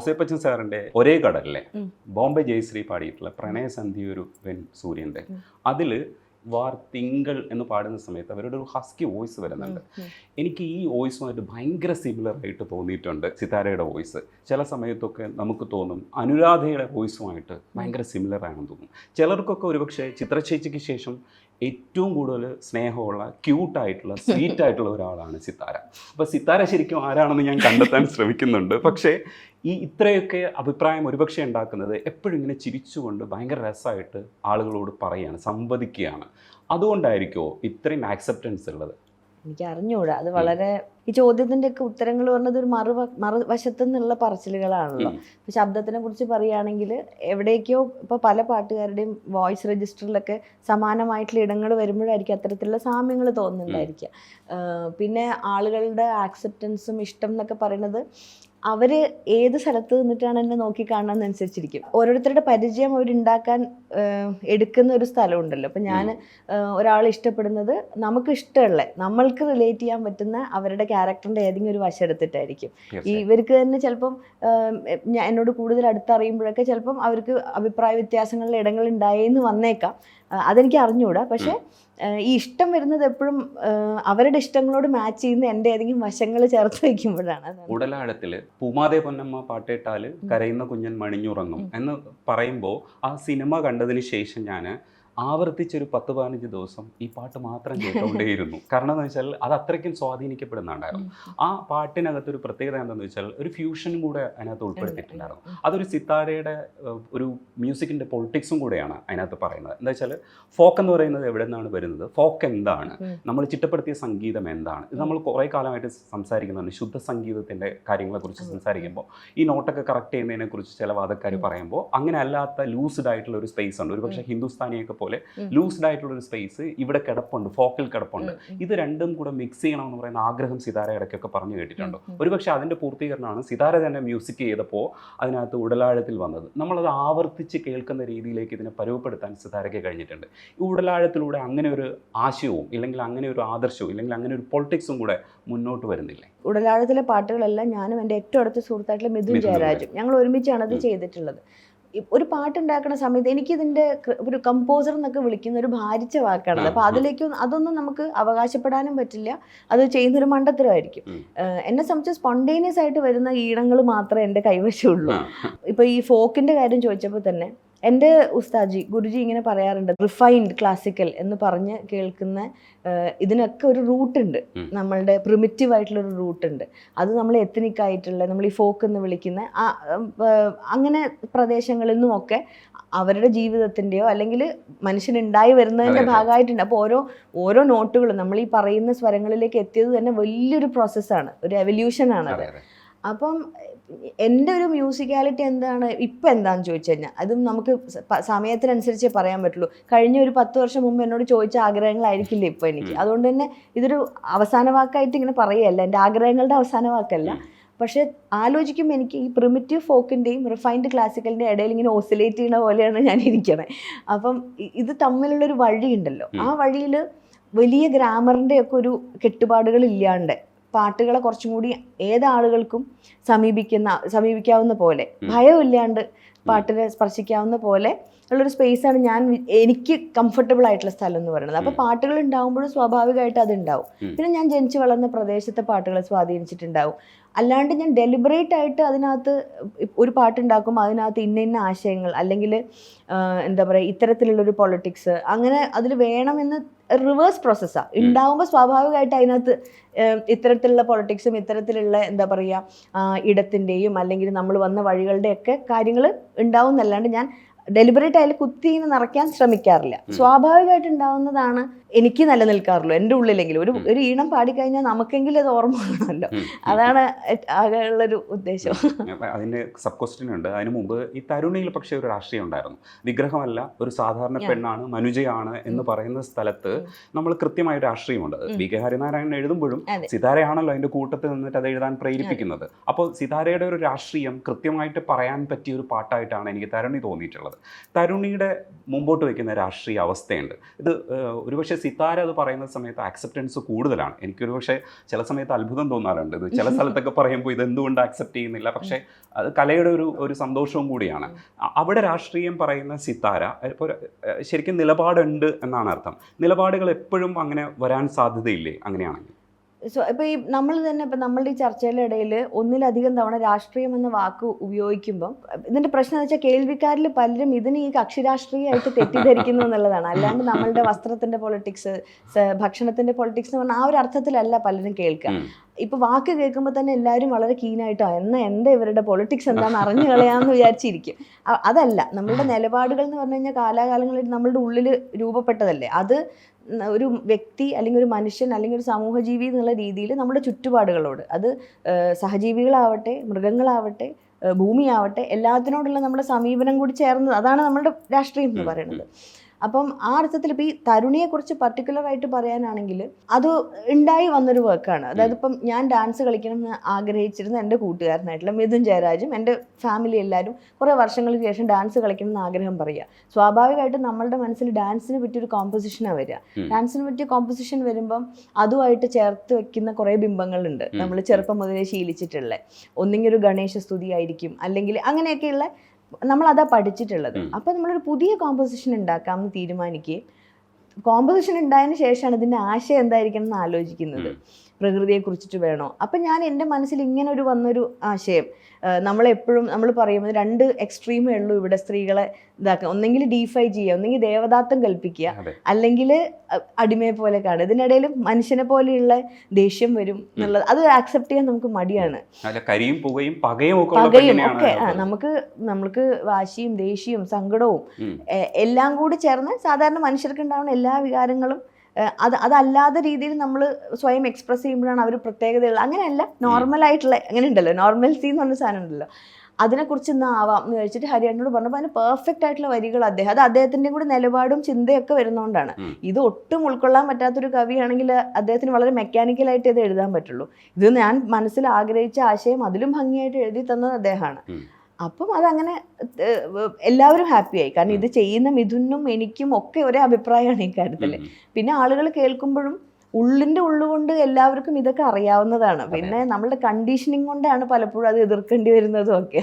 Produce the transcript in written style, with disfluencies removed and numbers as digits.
ഔസേപ്പച്ചൻ സാറിൻ്റെ ഒരേ കടലിലെ ബോംബെ ജയശ്രീ പാടിയിട്ടുള്ള പ്രണയസന്ധി ഒരു വെൻ സൂര്യൻ്റെ അതിൽ വാർ തിങ്കൾ എന്ന് പാടുന്ന സമയത്ത് അവരുടെ ഒരു ഹസ്കി വോയിസ് വരുന്നുണ്ട്. എനിക്ക് ഈ വോയിസുമായിട്ട് ഭയങ്കര സിമിലർ ആയിട്ട് തോന്നിയിട്ടുണ്ട്. സിതാരയുടെ വോയിസ് ചില സമയത്തൊക്കെ നമുക്ക് തോന്നും അനുരാധയുടെ വോയിസുമായിട്ട് ഭയങ്കര സിമിലർ ആണെന്ന് തോന്നും. ചിലർക്കൊക്കെ ഒരുപക്ഷെ ചിത്രചേച്ചിക്ക് ശേഷം ഏറ്റവും കൂടുതൽ സ്നേഹമുള്ള ക്യൂട്ടായിട്ടുള്ള സ്വീറ്റ് ആയിട്ടുള്ള ഒരാളാണ് സിത്താര. അപ്പോൾ സിത്താര ശരിക്കും ആരാണെന്ന് ഞാൻ കണ്ടെത്താൻ ശ്രമിക്കുന്നുണ്ട്. പക്ഷേ ഈ ഇത്രയൊക്കെ അഭിപ്രായം ഒരുപക്ഷെ ഉണ്ടാക്കുന്നത് എപ്പോഴും ഇങ്ങനെ ചിരിച്ചുകൊണ്ട് ഭയങ്കര രസമായിട്ട് ആളുകളോട് പറയുകയാണ്, സംവദിക്കുകയാണ്. അതുകൊണ്ടായിരിക്കുമോ ഇത്രയും ആക്സെപ്റ്റൻസ് ഉള്ളത്? എനിക്ക് അറിഞ്ഞൂടാ. അത് വളരെ ഈ ചോദ്യത്തിൻ്റെ ഒക്കെ ഉത്തരങ്ങൾ പറഞ്ഞത് ഒരു മറുവശത്തു നിന്നുള്ള പറച്ചിലുകളാണല്ലോ. ഇപ്പം ശബ്ദത്തിനെ കുറിച്ച് പറയുകയാണെങ്കിൽ എവിടേക്കോ ഇപ്പോൾ പല പാട്ടുകാരുടെയും വോയിസ് രജിസ്റ്ററിലൊക്കെ സമാനമായിട്ടുള്ള ഇടങ്ങൾ വരുമ്പോഴായിരിക്കും അത്തരത്തിലുള്ള സാമ്യങ്ങൾ തോന്നുന്നുണ്ടായിരിക്കുക. പിന്നെ ആളുകളുടെ ആക്സെപ്റ്റൻസും ഇഷ്ടം എന്നൊക്കെ പറയുന്നത് അവർ ഏത് സ്ഥലത്ത് നിന്നിട്ടാണ് എന്നെ നോക്കി കാണുന്നതനുസരിച്ചിരിക്കും. ഓരോരുത്തരുടെ പരിചയം അവരുണ്ടാക്കാൻ എടുക്കുന്ന ഒരു സ്ഥലമുണ്ടല്ലോ. അപ്പം ഞാൻ ഒരാളെ ഇഷ്ടപ്പെടുന്നത് നമുക്ക് ഇഷ്ടമുള്ള, നമ്മൾക്ക് റിലേറ്റ് ചെയ്യാൻ പറ്റുന്ന അവരുടെ ക്യാരക്ടറിൻ്റെ ഏതെങ്കിലും ഒരു വശം എടുത്തിട്ടായിരിക്കും. ഇവർക്ക് തന്നെ ചിലപ്പം എന്നോട് കൂടുതൽ അടുത്തറിയുമ്പോഴൊക്കെ ചിലപ്പം അവർക്ക് അഭിപ്രായ വ്യത്യാസങ്ങളുടെ ഇടങ്ങൾ ഉണ്ടായെന്ന് വന്നേക്കാം. അതെനിക്ക് അറിഞ്ഞുകൂടാ. പക്ഷേ ഈ ഇഷ്ടം വരുന്നത് എപ്പോഴും അവരുടെ ഇഷ്ടങ്ങളോട് മാച്ച് ചെയ്യുന്ന എൻ്റെ ഏതെങ്കിലും വശങ്ങൾ ചേർത്ത് വയ്ക്കുമ്പോഴാണ്. ഉടലാഴത്തില് പൂമാതേ പൊന്നമ്മ പാട്ടേട്ടാല് കരയുന്ന കുഞ്ഞൻ മണിഞ്ഞുറങ്ങും എന്ന് പറയുമ്പോൾ ആ സിനിമ കണ്ടതിന് ശേഷം ഞാൻ ആവർത്തിച്ചൊരു 10-15 ദിവസം ഈ പാട്ട് മാത്രം കേട്ടുകൊണ്ടേയിരുന്നു. കാരണം എന്ന് വെച്ചാൽ അത് അത്രയ്ക്കും സ്വാധീനിക്കപ്പെടുന്നുണ്ടായിരുന്നു. ആ പാട്ടിനകത്തൊരു പ്രത്യേകത എന്താണെന്ന് വെച്ചാൽ ഒരു ഫ്യൂഷനും കൂടെ അതിനകത്ത് ഉൾപ്പെടുത്തിയിട്ടുണ്ടായിരുന്നു. അതൊരു സിത്താരയുടെ ഒരു മ്യൂസിക്കിൻ്റെ പൊളിറ്റിക്സും കൂടെയാണ് അതിനകത്ത് പറയുന്നത്. എന്താ വെച്ചാൽ ഫോക്ക് എന്ന് പറയുന്നത് എവിടെ നിന്നാണ് വരുന്നത്, ഫോക്ക് എന്താണ്, നമ്മൾ ചിട്ടപ്പെടുത്തിയ സംഗീതം എന്താണ്, ഇത് നമ്മൾ കുറേ കാലമായിട്ട് സംസാരിക്കുന്നുണ്ട്. ശുദ്ധ സംഗീതത്തിൻ്റെ കാര്യങ്ങളെക്കുറിച്ച് സംസാരിക്കുമ്പോൾ ഈ നോട്ടൊക്കെ കറക്റ്റ് ചെയ്യുന്നതിനെക്കുറിച്ച് ചില വാദക്കാർ പറയുമ്പോൾ അങ്ങനെ അല്ലാത്ത ലൂസ്ഡ് ആയിട്ടുള്ള ഒരു സ്പേസ് ഉണ്ട്. ഒരു പക്ഷേ ഹിന്ദുസ്ഥാനിയൊക്കെ പോലെ ലൂസ്ഡ് ആയിട്ടുള്ള ഒരു സ്പേസ് ഇവിടെ കിടപ്പുണ്ട്, ഫോക്കിൽ കിടപ്പുണ്ട്. ഇത് രണ്ടും കൂടെ മിക്സ് ചെയ്യണമെന്ന് പറയുന്ന ആഗ്രഹം സിതാര ഇടയ്ക്കൊക്കെ പറഞ്ഞു കേട്ടിട്ടുണ്ട്. ഒരുപക്ഷെ അതിൻ്റെ പൂർത്തീകരണമാണ് സിതാര തന്നെ മ്യൂസിക് ചെയ്തപ്പോൾ അതിനകത്ത് ഉടലാഴത്തിൽ വന്നത്. നമ്മളത് ആവർത്തിച്ച് കേൾക്കുന്ന രീതിയിലേക്ക് ഇതിനെ പരുവപ്പെടുത്താൻ സിതാരയ്ക്ക് കഴിഞ്ഞിട്ടുണ്ട്. ഈ ഉടലാഴത്തിലൂടെ അങ്ങനെ ഒരു ആശയവും ഇല്ലെങ്കിൽ അങ്ങനെ ഒരു ആദർശവും ഇല്ലെങ്കിൽ അങ്ങനെ ഒരു പൊളിറ്റിക്സും കൂടെ മുന്നോട്ട് വരുന്നില്ലേ? ഉടലാഴത്തിലെ പാട്ടുകളെല്ലാം ഞാനും എൻ്റെ ഏറ്റവും അടുത്ത സുഹൃത്തായിട്ടുള്ള മിഥുൻ ജയരാജും ഞങ്ങൾ ഒരുമിച്ചാണ് അത് ചെയ്തിട്ടുള്ളത്. ഒരു പാട്ടുണ്ടാക്കുന്ന സമയത്ത് എനിക്കിതിൻ്റെ ഒരു കമ്പോസർ എന്നൊക്കെ വിളിക്കുന്ന ഒരു ഭാരിച്ച വാക്കാണത്. അപ്പോൾ അതൊന്നും നമുക്ക് അവകാശപ്പെടാനും പറ്റില്ല. അത് ചെയ്യുന്നൊരു മണ്ടത്തരമായിരിക്കും. എന്നെ സംബന്ധിച്ച് സ്പോണ്ടേനിയസ് ആയിട്ട് വരുന്ന ഈണങ്ങൾ മാത്രമേ എൻ്റെ കൈവശമുള്ളൂ. ഇപ്പോൾ ഈ ഫോക്കിൻ്റെ കാര്യം ചോദിച്ചപ്പോൾ തന്നെ എൻ്റെ ഉസ്താജി ഗുരുജി ഇങ്ങനെ പറയാറുണ്ട്, റിഫൈൻഡ് ക്ലാസിക്കൽ എന്ന് പറഞ്ഞ് കേൾക്കുന്ന ഇതിനൊക്കെ ഒരു റൂട്ടുണ്ട്, നമ്മളുടെ പ്രിമിറ്റീവ് ആയിട്ടുള്ളൊരു റൂട്ടുണ്ട്. അത് നമ്മൾ എത്നിക് ആയിട്ടുള്ള, നമ്മൾ ഈ ഫോക്ക് എന്ന് വിളിക്കുന്ന അങ്ങനെ പ്രദേശങ്ങളിൽ നിന്നുമൊക്കെ അവരുടെ ജീവിതത്തിൻ്റെയോ അല്ലെങ്കിൽ മനുഷ്യനുണ്ടായി വരുന്നതിൻ്റെ ഭാഗമായിട്ടുണ്ട്. അപ്പോൾ ഓരോ നോട്ടുകളും നമ്മൾ ഈ പറയുന്ന സ്വരങ്ങളിലേക്ക് എത്തിയത് തന്നെ വലിയൊരു പ്രോസസ്സാണ്, ഒരു എവല്യൂഷനാണത്. അപ്പം എൻ്റെ ഒരു മ്യൂസിക്കാലിറ്റി എന്താണ് ഇപ്പം എന്താണെന്ന് ചോദിച്ചു കഴിഞ്ഞാൽ അതും നമുക്ക് സമയത്തിനനുസരിച്ചേ പറയാൻ പറ്റുള്ളൂ. കഴിഞ്ഞ ഒരു 10 വർഷം മുമ്പ് എന്നോട് ചോദിച്ച ആഗ്രഹങ്ങളായിരിക്കില്ല ഇപ്പോൾ എനിക്ക്. അതുകൊണ്ട് തന്നെ ഇതൊരു അവസാന വാക്കായിട്ട് ഇങ്ങനെ പറയുകയല്ല, എൻ്റെ ആഗ്രഹങ്ങളുടെ അവസാന വാക്കല്ല. പക്ഷെ ആലോചിക്കുമ്പോൾ എനിക്ക് ഈ പ്രിമിറ്റീവ് ഫോക്കിൻ്റെയും റിഫൈൻഡ് ക്ലാസിക്കലിൻ്റെ ഇടയിൽ ഇങ്ങനെ ഓസിലേറ്റ് ചെയ്യുന്ന പോലെയാണ് ഞാൻ ഇരിക്കണേ. അപ്പം ഇത് തമ്മിലുള്ളൊരു വഴിയുണ്ടല്ലോ, ആ വഴിയിൽ വലിയ ഗ്രാമറിൻ്റെ ഒക്കെ ഒരു കെട്ടുപാടുകൾ ഇല്ലാണ്ട് പാട്ടുകളെ കുറച്ചും കൂടി ഏതാളുകൾക്കും സമീപിക്കാവുന്ന പോലെ, ഭയമില്ലാണ്ട് പാട്ടിനെ സ്പർശിക്കാവുന്ന പോലെ ഉള്ളൊരു സ്പേസാണ് എനിക്ക് കംഫർട്ടബിൾ ആയിട്ടുള്ള സ്ഥലം എന്ന് പറയുന്നത്. അപ്പോൾ പാട്ടുകൾ ഉണ്ടാകുമ്പോഴും സ്വാഭാവികമായിട്ട് അതുണ്ടാവും. പിന്നെ ഞാൻ ജനിച്ചു വളർന്ന പ്രദേശത്തെ പാട്ടുകളെ സ്വാധീനിച്ചിട്ടുണ്ടാവും. അല്ലാണ്ട് ഞാൻ ഡെലിബറേറ്റ് ആയിട്ട് അതിനകത്ത് ഒരു പാട്ടുണ്ടാക്കുമ്പോൾ അതിനകത്ത് ഇന്ന ആശയങ്ങൾ അല്ലെങ്കിൽ എന്താ പറയുക ഇത്തരത്തിലുള്ളൊരു പൊളിറ്റിക്സ് അങ്ങനെ അതിൽ വേണമെന്ന് റിവേഴ്സ് പ്രോസസ്സാണ് ഉണ്ടാകുമ്പോൾ സ്വാഭാവികമായിട്ട് അതിനകത്ത് ഇത്തരത്തിലുള്ള പൊളിറ്റിക്സും ഇത്തരത്തിലുള്ള എന്താ പറയുക ഇടത്തിൻ്റെയും അല്ലെങ്കിൽ നമ്മൾ വന്ന വഴികളുടെയൊക്കെ കാര്യങ്ങൾ ഉണ്ടാവും എന്നല്ലാണ്ട് ഞാൻ ഡെലിബറേറ്റ് ആയാലും കുത്തിന്ന് നിറയ്ക്കാൻ ശ്രമിക്കാറില്ല. സ്വാഭാവികമായിട്ട് ഉണ്ടാവുന്നതാണ് എനിക്ക് നിലനിൽക്കാറുള്ളൂ എൻ്റെ ഉള്ളിലെങ്കിലും. ഒരു ഈണം പാടിക്കഴിഞ്ഞാൽ നമുക്കെങ്കിലും അത് ഓർമ്മ വേണമല്ലോ, അതാണ് ആകെയുള്ളൊരു ഉദ്ദേശം. അതിൻ്റെ സബ് ക്വസ്റ്റ്യൻ ഉണ്ട്. അതിന് മുമ്പ് ഈ തരുണിയിൽ പക്ഷേ ഒരു രാഷ്ട്രീയം ഉണ്ടായിരുന്നു. വിഗ്രഹമല്ല, ഒരു സാധാരണ പെണ്ണാണ്, മനുജയാണ് എന്ന് പറയുന്ന സ്ഥലത്ത് നമ്മൾ കൃത്യമായ രാഷ്ട്രീയമുണ്ട്. വി കെ ഹരിനാരായണൻ എഴുതുമ്പോഴും സിതാരയാണല്ലോ അതിൻ്റെ കൂട്ടത്തിൽ നിന്നിട്ട് അത് എഴുതാൻ പ്രേരിപ്പിക്കുന്നത്. അപ്പോൾ സിതാരയുടെ ഒരു രാഷ്ട്രീയം കൃത്യമായിട്ട് പറയാൻ പറ്റിയ ഒരു പാട്ടായിട്ടാണ് എനിക്ക് തരുണി തോന്നിയിട്ടുള്ളത്. തരുണിയുടെ മുമ്പോട്ട് വയ്ക്കുന്ന രാഷ്ട്രീയ അവസ്ഥയുണ്ട്. ഇത് ഒരുപക്ഷെ സിത്താര അത് പറയുന്ന സമയത്ത് ആക്സെപ്റ്റൻസ് കൂടുതലാണ്. എനിക്കൊരു പക്ഷേ ചില സമയത്ത് അത്ഭുതം തോന്നാറുണ്ട്. ഇത് ചില സ്ഥലത്തൊക്കെ പറയുമ്പോൾ ഇതെന്തുകൊണ്ട് ആക്സെപ്റ്റ് ചെയ്യുന്നില്ല, പക്ഷേ അത് കലയുടെ ഒരു സന്തോഷവും കൂടിയാണ്. അവിടെ രാഷ്ട്രീയം പറയുന്ന സിത്താര ഇപ്പോൾ ശരിക്കും നിലപാടുണ്ട് എന്നാണ് അർത്ഥം. നിലപാടുകൾ എപ്പോഴും അങ്ങനെ വരാൻ സാധ്യതയില്ലേ അങ്ങനെയാണെങ്കിൽ? സോ ഇപ്പോൾ ഈ നമ്മൾ തന്നെ ഇപ്പം നമ്മളുടെ ഈ ചർച്ചയുടെ ഇടയിൽ ഒന്നിലധികം തവണ രാഷ്ട്രീയം എന്ന വാക്ക് ഉപയോഗിക്കുമ്പം ഇതിൻ്റെ പ്രശ്നം എന്ന് വെച്ചാൽ കേൾവിക്കാരിൽ പലരും ഇതിന് ഈ കക്ഷി രാഷ്ട്രീയമായിട്ട് തെറ്റിദ്ധരിക്കുന്നു എന്നുള്ളതാണ്. അല്ലാണ്ട് നമ്മളുടെ വസ്ത്രത്തിൻ്റെ പൊളിറ്റിക്സ്, ഭക്ഷണത്തിൻ്റെ പൊളിറ്റിക്സ് എന്ന് പറഞ്ഞാൽ ആ ഒരു അർത്ഥത്തിലല്ല പലരും കേൾക്കുക. ഇപ്പോൾ വാക്ക് കേൾക്കുമ്പോൾ തന്നെ എല്ലാവരും വളരെ കീനായിട്ടോ എന്താ ഇവരുടെ പൊളിറ്റിക്സ് എന്താണെന്ന് അറിഞ്ഞു കളയാമെന്ന് വിചാരിച്ചിരിക്കും. അതല്ല, നമ്മളുടെ നിലപാടുകൾ എന്ന് പറഞ്ഞു കഴിഞ്ഞാൽ കാലാകാലങ്ങളിൽ നമ്മളുടെ ഉള്ളിൽ രൂപപ്പെട്ടതല്ലേ. അത് ഒരു വ്യക്തി അല്ലെങ്കിൽ ഒരു മനുഷ്യൻ അല്ലെങ്കിൽ ഒരു സമൂഹജീവി എന്നുള്ള രീതിയിൽ നമ്മുടെ ചുറ്റുപാടുകളോട്, അത് സഹജീവികളാവട്ടെ, മൃഗങ്ങളാവട്ടെ, ഭൂമിയാവട്ടെ, എല്ലാത്തിനോടുള്ള നമ്മുടെ സമീപനം കൂടി ചേർന്നത്, അതാണ് നമ്മളുടെ രാഷ്ട്രീയം എന്ന് പറയുന്നത്. അപ്പം ആ അർത്ഥത്തിൽ ഇപ്പോൾ ഈ തരുണിയെക്കുറിച്ച് പർട്ടിക്കുലറായിട്ട് പറയാനാണെങ്കിൽ അത് ഉണ്ടായി വന്നൊരു വർക്കാണ്. അതായത് ഇപ്പം ഞാൻ ഡാൻസ് കളിക്കണം എന്ന് ആഗ്രഹിച്ചിരുന്ന എൻ്റെ കൂട്ടുകാരനായിട്ടുള്ള മിഥുൻ ജയരാജും എൻ്റെ ഫാമിലി എല്ലാവരും കുറേ വർഷങ്ങൾക്ക് ശേഷം ഡാൻസ് കളിക്കണം എന്ന് ആഗ്രഹം പറയുക. സ്വാഭാവികമായിട്ടും നമ്മളുടെ മനസ്സിൽ ഡാൻസിന് പറ്റിയൊരു കോമ്പോസിഷനാണ് വരിക. ഡാൻസിന് പറ്റിയ കോമ്പോസിഷൻ വരുമ്പം അതുമായിട്ട് ചേർത്ത് വെക്കുന്ന കുറേ ബിംബങ്ങളുണ്ട് നമ്മൾ ചെറുപ്പം മുതലേ ശീലിച്ചിട്ടുള്ള. ഒന്നെങ്കിൽ ഒരു ഗണേശ സ്തുതി ആയിരിക്കും, അല്ലെങ്കിൽ അങ്ങനെയൊക്കെയുള്ള നമ്മളതാ പഠിച്ചിട്ടുള്ളത്. അപ്പോൾ നമ്മളൊരു പുതിയ കോമ്പോസിഷൻ ഉണ്ടാക്കാമെന്ന് തീരുമാനിക്കുകയും കോമ്പോസിഷൻ ഉണ്ടായതിനു ശേഷമാണ് ഇതിൻ്റെ ആശയം എന്തായിരിക്കണം എന്ന് ആലോചിക്കുന്നത്. പ്രകൃതിയെക്കുറിച്ചിട്ട് വേണോ? അപ്പം ഞാൻ എൻ്റെ മനസ്സിൽ ഇങ്ങനെ വന്നൊരു ആശയം, നമ്മളെപ്പോഴും നമ്മൾ പറയുന്നത് രണ്ട് എക്സ്ട്രീമേ ഉള്ളൂ ഇവിടെ സ്ത്രീകളെ ഇതാക്കുക. ഒന്നെങ്കിൽ ഡീഫൈ ചെയ്യുക, ഒന്നെങ്കിൽ ദേവദാത്തം കൽപ്പിക്കുക, അല്ലെങ്കിൽ അടിമയെ പോലെ കാണുക. ഇതിനിടയിൽ മനുഷ്യനെ പോലെയുള്ള ദേഷ്യം വരും എന്നുള്ളത് അത് ആക്സെപ്റ്റ് ചെയ്യാൻ നമുക്ക് മടിയാണ്. പകയും ഒക്കെ നമുക്ക് വാശിയും ദേഷ്യവും സങ്കടവും എല്ലാം കൂടി ചേർന്ന് സാധാരണ മനുഷ്യർക്ക് ഉണ്ടാവുന്ന എല്ലാ വികാരങ്ങളും അതല്ലാത്ത രീതിയിൽ നമ്മൾ സ്വയം എക്സ്പ്രസ് ചെയ്യുമ്പോഴാണ് അവർ പ്രത്യേകതകൾ. അങ്ങനെയല്ല, നോർമലായിട്ടുള്ള അങ്ങനെ ഉണ്ടല്ലോ, നോർമൽസി എന്ന് പറഞ്ഞ സാധനം ഉണ്ടല്ലോ, അതിനെക്കുറിച്ച് ഇന്ന് ആവാം എന്ന് കഴിച്ചിട്ട് ഹരിയാനോട് പറഞ്ഞപ്പോൾ അതിന് പെർഫെക്റ്റ് ആയിട്ടുള്ള വരികൾ അത് അദ്ദേഹത്തിൻ്റെയും കൂടി നിലപാടും ചിന്തയൊക്കെ വരുന്നതുകൊണ്ടാണ്. ഇത് ഒട്ടും ഉൾക്കൊള്ളാൻ പറ്റാത്തൊരു കവിയാണെങ്കിൽ അദ്ദേഹത്തിന് വളരെ മെക്കാനിക്കലായിട്ട് ഇത് എഴുതാൻ പറ്റുള്ളൂ. ഇത് ഞാൻ മനസ്സിൽ ആഗ്രഹിച്ച ആശയം അതിലും ഭംഗിയായിട്ട് എഴുതി തന്നത് അദ്ദേഹമാണ്. അപ്പം അതങ്ങനെ എല്ലാവരും ഹാപ്പിയായി. കാരണം ഇത് ചെയ്യുന്ന മിഥുനും എനിക്കും ഒക്കെ ഒരേ അഭിപ്രായമാണ് ഈ കാര്യത്തിൽ. പിന്നെ ആളുകൾ കേൾക്കുമ്പോഴും ഉള്ളിൻ്റെ ഉള്ളുകൊണ്ട് എല്ലാവർക്കും ഇതൊക്കെ അറിയാവുന്നതാണ്. പിന്നെ നമ്മളുടെ കണ്ടീഷനിങ് കൊണ്ടാണ് പലപ്പോഴും അത് എതിർക്കേണ്ടി വരുന്നതും ഒക്കെ.